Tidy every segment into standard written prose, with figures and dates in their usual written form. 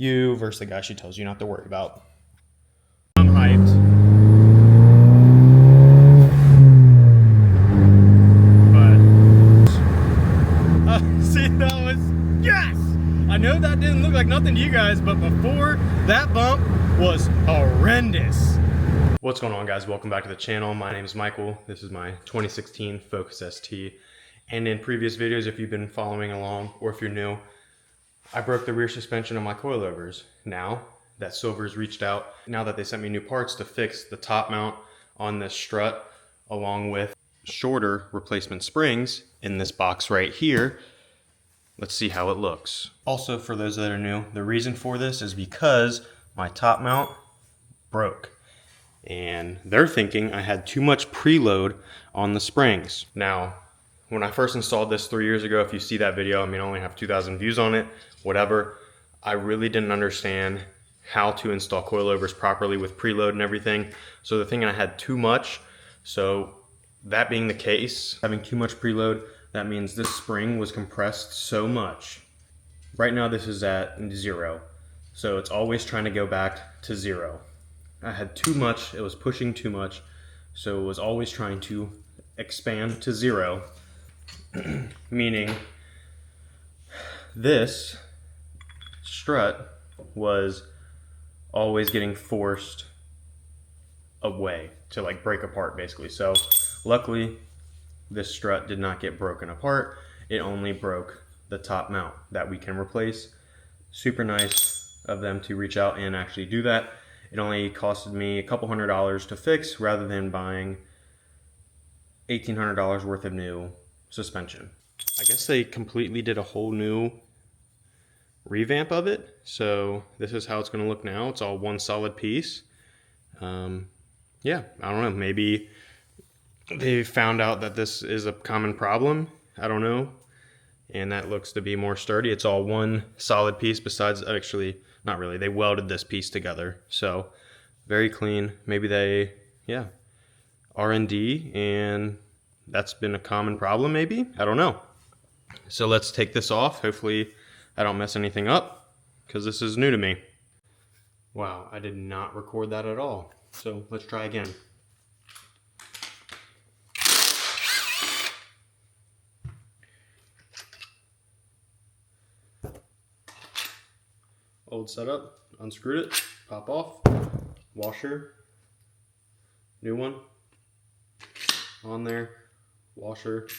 you versus the guy she tells you not to worry about. I'm hyped. But see, that was yes. I know that didn't look like nothing to you guys, but before that bump was horrendous. What's going on, guys? Welcome back to the channel. My name is Michael. This is my 2016 Focus ST. And in previous videos, if you've been following along or if you're new, I broke the rear suspension of my coilovers. Now that Silver's reached out, now that they sent me new parts to fix the top mount on this strut, along with shorter replacement springs in this box right here, let's see how it looks. Also, for those that are new, the reason for this is because my top mount broke. And they're thinking I had too much preload on the springs. Now, when I first installed this 3 years ago, if you see that video, I mean, I only have 2,000 views on it, whatever. I really didn't understand how to install coilovers properly with preload and everything. So the thing I had too much. So that being the case, having too much preload, that means this spring was compressed so much. Right now this is at 0. So it's always trying to go back to 0. I had too much, it was pushing too much. So it was always trying to expand to 0. Meaning this strut was always getting forced away to like break apart basically. So luckily this strut did not get broken apart. It only broke the top mount that we can replace. Super nice of them to reach out and actually do that. It only costed me a couple $100s to fix rather than buying $1,800 worth of new suspension. I guess they completely did a whole new revamp of it. So this is how it's going to look now. It's all one solid piece. Yeah, I don't know. Maybe they found out that this is a common problem. I don't know. And that looks to be more sturdy. It's all one solid piece besides, actually, not really. They welded this piece together. So very clean. Maybe they, yeah, R&D, and that's been a common problem maybe. I don't know. So let's take this off. Hopefully I don't mess anything up because this is new to me. Wow, I did not record that at all. So let's try again. Old setup, unscrewed it, pop off, washer, new one, on there, washer,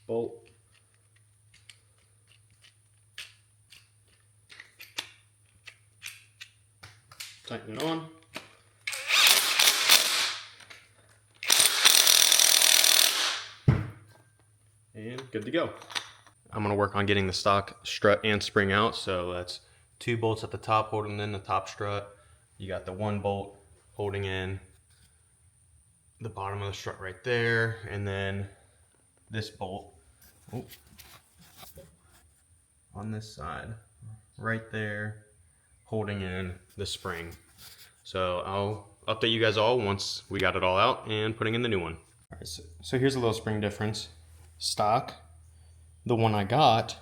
bolt, tighten it on, and good to go. I'm going to work on getting the stock strut and spring out. So that's 2 bolts at the top holding in the top strut. You got the 1 bolt holding in the bottom of the strut right there. And then this bolt on this side right there holding in the spring. So I'll update you guys all once we got it all out and putting in the new one. All right, so here's a little spring difference. Stock. The one I got,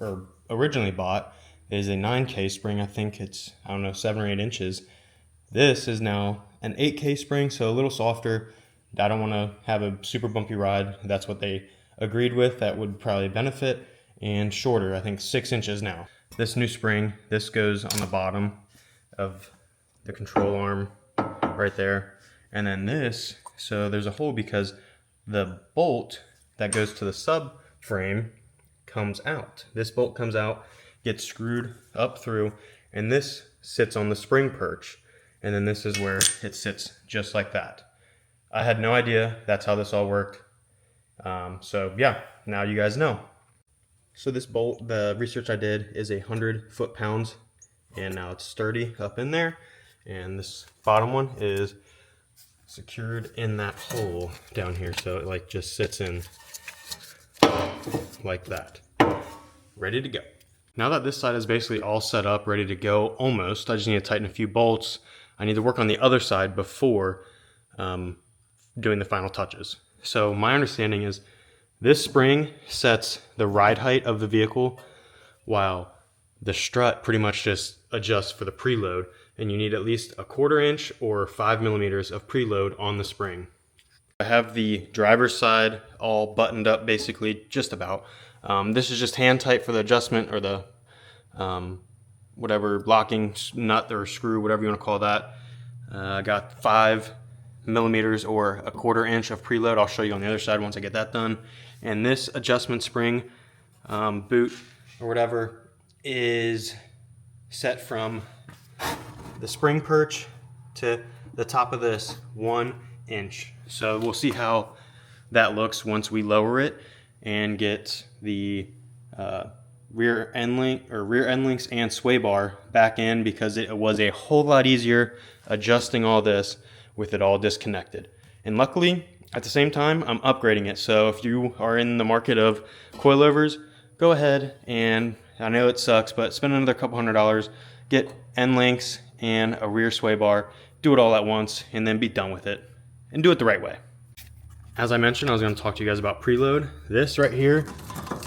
or originally bought, is a 9K spring. I think it's, I don't know, 7 or 8 inches. This is now an 8K spring, so a little softer. I don't want to have a super bumpy ride. That's what they agreed with. That would probably benefit. And shorter, I think 6 inches now. This new spring, this goes on the bottom of the control arm right there. And then this, so there's a hole because the bolt that goes to the subframe comes out. This bolt comes out, gets screwed up through, and this sits on the spring perch. And then this is where it sits just like that. I had no idea that's how this all worked. So yeah, now you guys know. So this bolt, the research I did is 100 foot-pounds, and now it's sturdy up in there. And this bottom one is secured in that hole down here. So it like just sits in like that, ready to go. Now that this side is basically all set up, ready to go almost, I just need to tighten a few bolts. I need to work on the other side before doing the final touches. So my understanding is this spring sets the ride height of the vehicle, while the strut pretty much just adjusts for the preload, and you need at least a 1/4 inch or 5 millimeters of preload on the spring. I have the driver's side all buttoned up basically, just about. This is just hand tight for the adjustment, or the whatever locking nut or screw, whatever you want to call that. I got 5 millimeters or a 1/4 inch of preload. I'll show you on the other side once I get that done. And this adjustment spring boot or whatever is set from the spring perch to the top of this 1 inch. So we'll see how that looks once we lower it and get the rear end links and sway bar back in, because it was a whole lot easier adjusting all this with it all disconnected. And luckily, at the same time, I'm upgrading it. So if you are in the market of coilovers, go ahead, and I know it sucks, but spend another couple $100, get end links and a rear sway bar, do it all at once, and then be done with it. And do it the right way. As I mentioned, I was going to talk to you guys about preload. This right here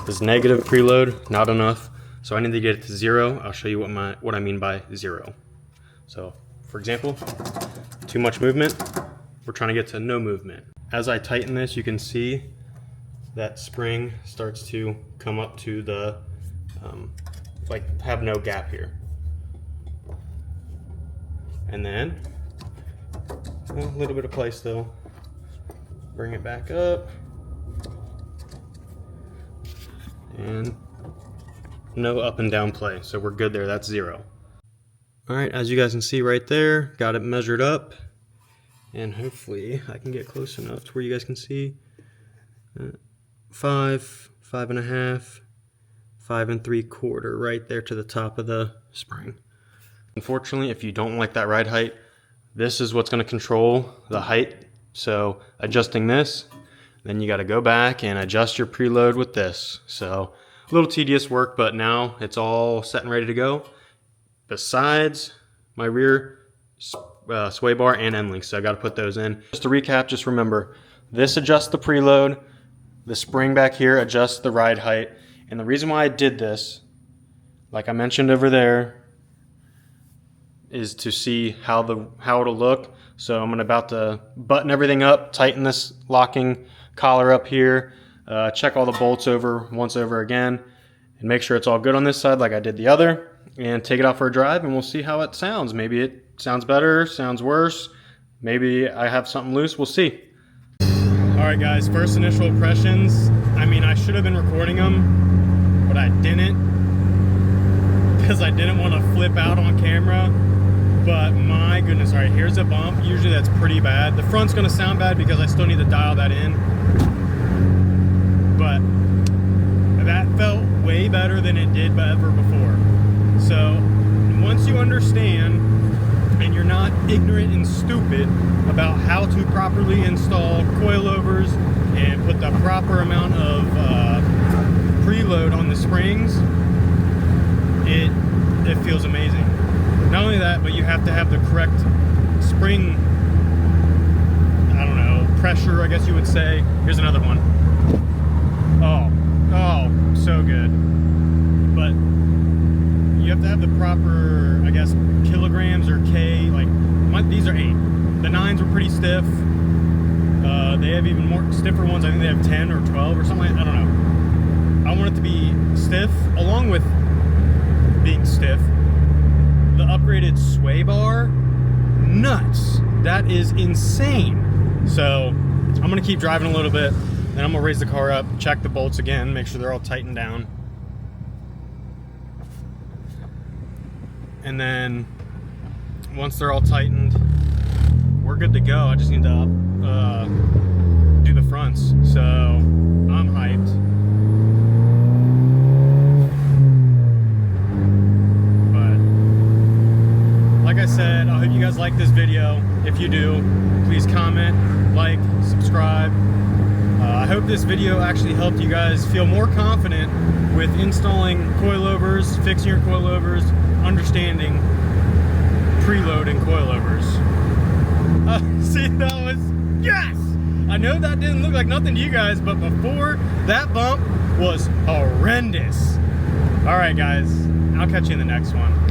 is negative preload, not enough. So I need to get it to 0. I'll show you what I mean by 0. So, for example, too much movement. We're trying to get to no movement. As I tighten this, you can see that spring starts to come up to the, like, have no gap here. And then, a little bit of play still. Bring it back up. And no up and down play. So we're good there, that's 0. All right, as you guys can see right there, got it measured up. And hopefully I can get close enough to where you guys can see 5, 5.5, 5 3/4 right there to the top of the spring. Unfortunately, if you don't like that ride height, this is what's going to control the height. So adjusting this, then you got to go back and adjust your preload with this. So a little tedious work, but now it's all set and ready to go. Besides my rear sway bar and end links, so I got to put those in. Just to recap, just remember, this adjusts the preload, the spring back here adjusts the ride height. And the reason why I did this, like I mentioned over there, is to see how it'll look. So I'm about to button everything up, tighten this locking collar up here, check all the bolts once over again, and make sure it's all good on this side like I did the other, and take it out for a drive, and we'll see how it sounds. Maybe it sounds better, sounds worse, maybe I have something loose, we'll see. All right guys, first initial impressions. I mean, I should have been recording them, but I didn't, because I didn't want to flip out on camera. But my goodness, all right, here's a bump. Usually that's pretty bad. The front's gonna sound bad because I still need to dial that in. But that felt way better than it did ever before. So once you understand, and you're not ignorant and stupid about how to properly install coilovers and put the proper amount of preload on the springs, it feels amazing. Not only that, but you have to have the correct spring, I don't know, pressure, I guess you would say. Here's another one. Oh, so good. But you have to have the proper, I guess, kilograms or K. Like, these are 8. The 9s were pretty stiff. They have even more stiffer ones. I think they have 10 or 12 or something. I don't know. I want it to be stiff, along with being stiff. The upgraded sway bar, nuts. That is insane. So I'm gonna keep driving a little bit, then I'm gonna raise the car up, check the bolts again, make sure they're all tightened down. And then once they're all tightened, we're good to go. I just need to do the fronts. So I'm hyped. Like I said, I hope you guys like this video. If you do, please comment, like, subscribe. I hope this video actually helped you guys feel more confident with installing coilovers, fixing your coilovers, understanding preloading coilovers. See, that was, yes! I know that didn't look like nothing to you guys, but before, that bump was horrendous. All right, guys. I'll catch you in the next one.